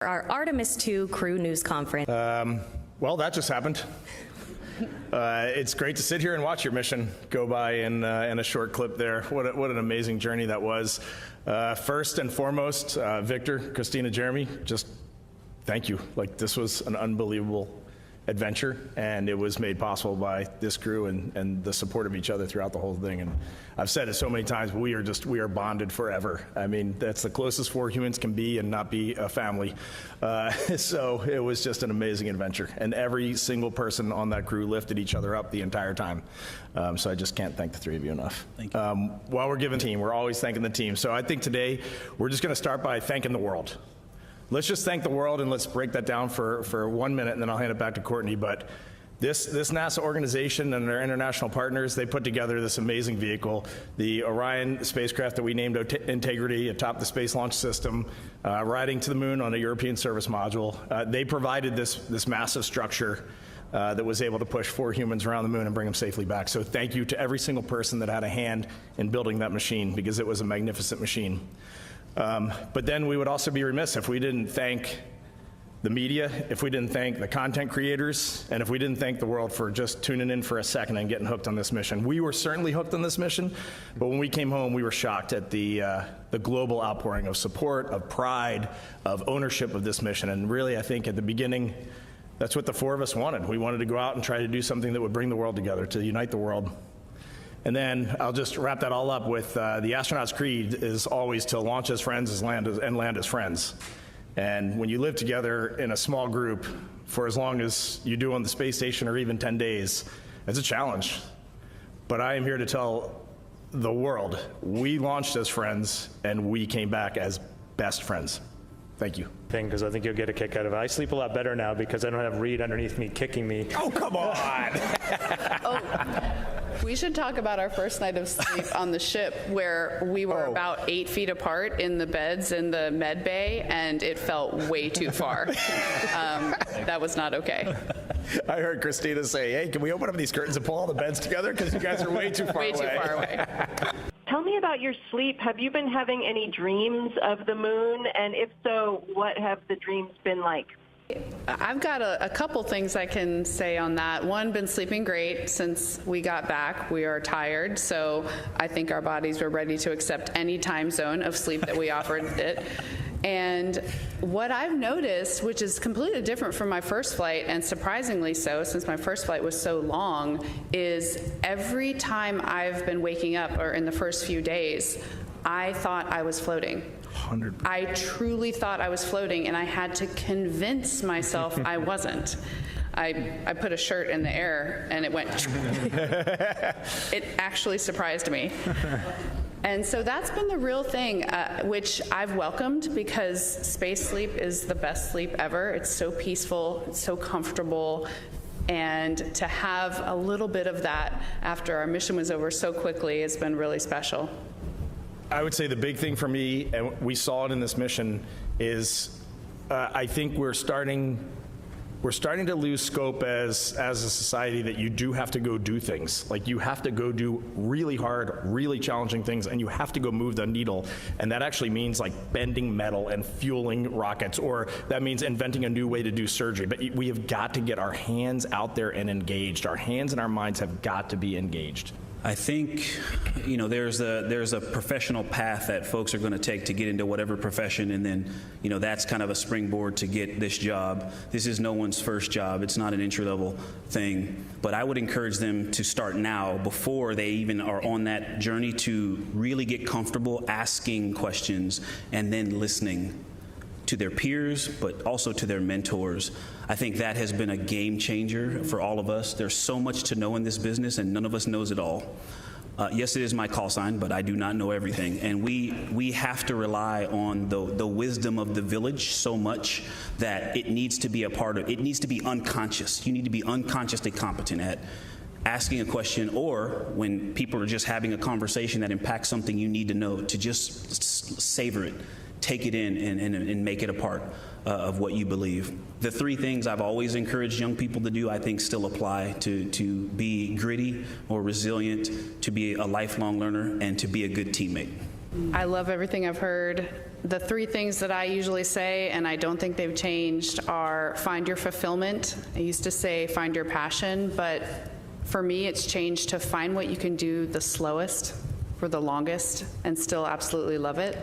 Our Artemis II crew news conference. Well, that just happened. It's great to sit here and watch your mission go by in a short clip there. What an amazing journey that was. First and foremost, Victor, Christina, Jeremy, just thank you. Like, this was an unbelievable adventure, and it was made possible by this crew and the support of each other throughout the whole thing. And I've said it so many times, but we are bonded forever. I mean, that's the closest four humans can be and not be a family. So it was just an amazing adventure, and every single person on that crew lifted each other up the entire time. So I just can't thank the three of you enough. Thank you. While we're giving the team, we're always thanking the team. So I think today we're just going to start by thanking the world. Let's just thank the world, and let's break that down for 1 minute, and then I'll hand it back to Courtney. But this NASA organization and their international partners, they put together this amazing vehicle, the Orion spacecraft that we named Integrity atop the Space Launch System, riding to the moon on a European service module. They provided this massive structure that was able to push 4 humans around the moon and bring them safely back. So thank you to every single person that had a hand in building that machine, because it was a magnificent machine. But then we would also be remiss if we didn't thank the media, if we didn't thank the content creators, and if we didn't thank the world for just tuning in for a second and getting hooked on this mission. We were certainly hooked on this mission, but when we came home, we were shocked at the global outpouring of support, of pride, of ownership of this mission. And really, I think at the beginning, that's what the 4 of us wanted. We wanted to go out and try to do something that would bring the world together, to unite the world. And then I'll just wrap that all up with the astronaut's creed is always to launch as friends and land as friends. And when you live together in a small group for as long as you do on the space station, or even 10 days, it's a challenge. But I am here to tell the world, we launched as friends and we came back as best friends. Thank you. Because I think you'll get a kick out of it. I sleep a lot better now because I don't have Reed underneath me kicking me. Oh, come on! We should talk about our first night of sleep on the ship, where we were about 8 feet apart in the beds in the med bay, and it felt way too far. That was not okay. I heard Christina say, hey, can we open up these curtains and pull all the beds together? Because you guys are way too far away. Way too far away. Tell me about your sleep. Have you been having any dreams of the moon? And if so, what have the dreams been like? I've got a couple things I can say on that. One, been sleeping great since we got back. We are tired, so I think our bodies were ready to accept any time zone of sleep that we offered it. And what I've noticed, which is completely different from my first flight, and surprisingly so, since my first flight was so long, is every time I've been waking up, or in the first few days, I thought I was floating. 100%. I truly thought I was floating, and I had to convince myself I wasn't. I put a shirt in the air, and it went. It actually surprised me. And so that's been the real thing, which I've welcomed, because space sleep is the best sleep ever. It's so peaceful, it's so comfortable, and to have a little bit of that after our mission was over so quickly has been really special. I would say the big thing for me, and we saw it in this mission, is I think we're starting to lose scope as a society that you do have to go do things. Like, you have to go do really hard, really challenging things, and you have to go move the needle. And that actually means like bending metal and fueling rockets, or that means inventing a new way to do surgery. But we have got to get our hands out there and engaged. Our hands and our minds have got to be engaged. I think, there's a professional path that folks are going to take to get into whatever profession, and then, that's kind of a springboard to get this job. This is no one's first job. It's not an entry-level thing. But I would encourage them to start now, before they even are on that journey, to really get comfortable asking questions and then listening to their peers, but also to their mentors. I think that has been a game changer for all of us. There's so much to know in this business, and none of us knows it all. Yes, it is my call sign, but I do not know everything. And we have to rely on the wisdom of the village so much that it needs to be a part of, it needs to be unconscious. You need to be unconsciously competent at asking a question, or when people are just having a conversation that impacts something you need to know, to just savor it. Take it in and make it a part of what you believe. The 3 things I've always encouraged young people to do, I think, still apply: to be gritty or resilient, to be a lifelong learner, and to be a good teammate. I love everything I've heard. The three things that I usually say, and I don't think they've changed, are find your fulfillment. I used to say find your passion, but for me it's changed to find what you can do the slowest for the longest and still absolutely love it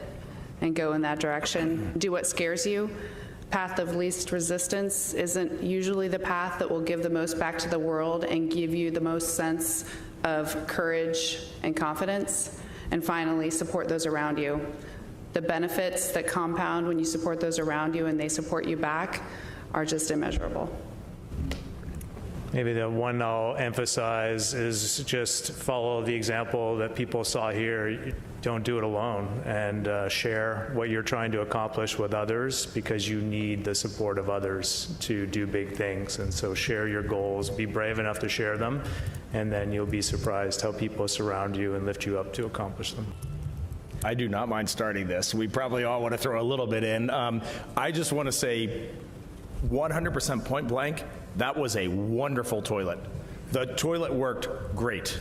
and go in that direction. Do what scares you. Path of least resistance isn't usually the path that will give the most back to the world and give you the most sense of courage and confidence. And finally, support those around you. The benefits that compound when you support those around you and they support you back are just immeasurable. Maybe the one I'll emphasize is just follow the example that people saw here. Don't do it alone, and share what you're trying to accomplish with others, because you need the support of others to do big things. And so share your goals, be brave enough to share them, and then you'll be surprised how people surround you and lift you up to accomplish them. I do not mind starting this. We probably all want to throw a little bit in. I just want to say 100% point blank, that was a wonderful toilet. The toilet worked great.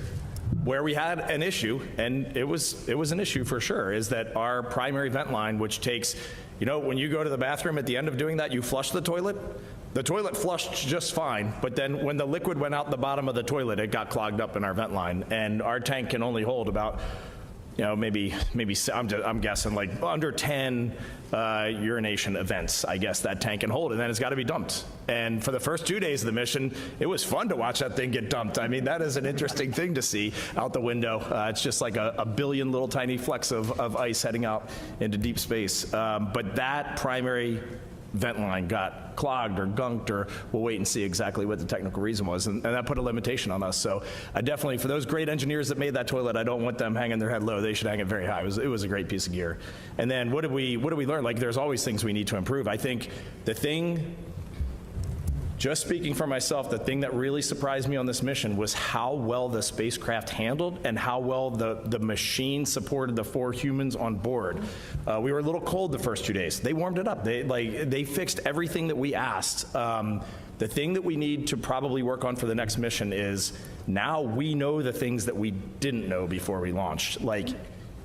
Where we had an issue, and it was an issue for sure, is that our primary vent line, which takes, you know, when you go to the bathroom at the end of doing that, you flush the toilet flushed just fine, but then when the liquid went out the bottom of the toilet, it got clogged up in our vent line, and our tank can only hold about, you know, maybe I'm guessing like under 10 urination events, I guess that tank can hold, and then it's got to be dumped. And for the first 2 days of the mission, it was fun to watch that thing get dumped. I mean, that is an interesting thing to see out the window. It's just like a billion little tiny flecks of ice heading out into deep space. But that primary vent line got clogged or gunked, or we'll wait and see exactly what the technical reason was, and that put a limitation on us. So I definitely, for those great engineers that made that toilet, I don't want them hanging their head low. They should hang it very high. It was a great piece of gear. And then what did we learn? Like, there's always things we need to improve. I think the thing, just speaking for myself, the thing that really surprised me on this mission was how well the spacecraft handled and how well the machine supported the 4 humans on board. We were a little cold the first 2 days. They warmed it up. They fixed everything that we asked. The thing that we need to probably work on for the next mission is now we know the things that we didn't know before we launched. Like,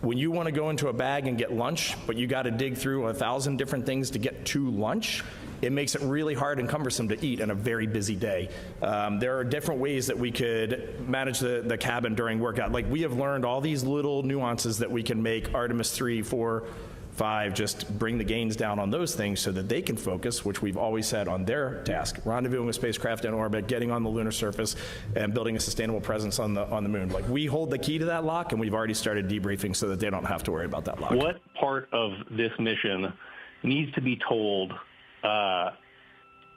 when you want to go into a bag and get lunch, but you got to dig through 1,000 different things to get to lunch, it makes it really hard and cumbersome to eat on a very busy day. There are different ways that we could manage the cabin during workout. Like, we have learned all these little nuances that we can make Artemis 3, 4, 5, just bring the gains down on those things so that they can focus, which we've always said on their task, rendezvousing with spacecraft in orbit, getting on the lunar surface, and building a sustainable presence on the moon. Like, we hold the key to that lock, and we've already started debriefing so that they don't have to worry about that lock. What part of this mission needs to be told,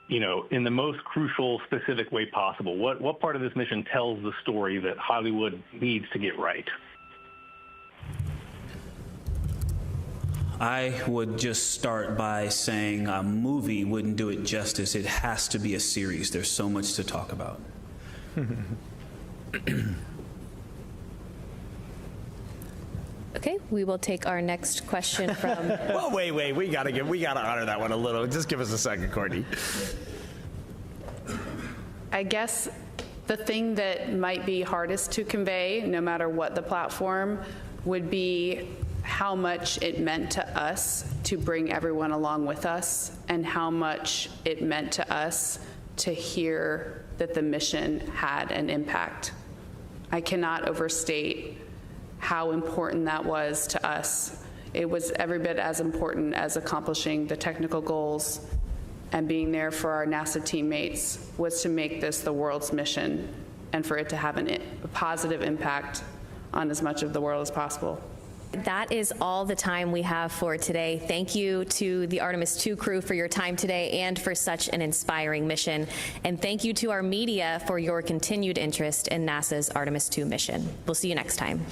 in the most crucial, specific way possible? What part of this mission tells the story that Hollywood needs to get right? I would just start by saying a movie wouldn't do it justice. It has to be a series. There's so much to talk about. Okay, we will take our next question from... Well, wait, we gotta honor that one a little. Just give us a second, Courtney. I guess the thing that might be hardest to convey, no matter what the platform, would be how much it meant to us to bring everyone along with us, and how much it meant to us to hear that the mission had an impact. I cannot overstate how important that was to us. It was every bit as important as accomplishing the technical goals and being there for our NASA teammates, was to make this the world's mission and for it to have a positive impact on as much of the world as possible. That is all the time we have for today. Thank you to the Artemis II crew for your time today and for such an inspiring mission. And thank you to our media for your continued interest in NASA's Artemis II mission. We'll see you next time.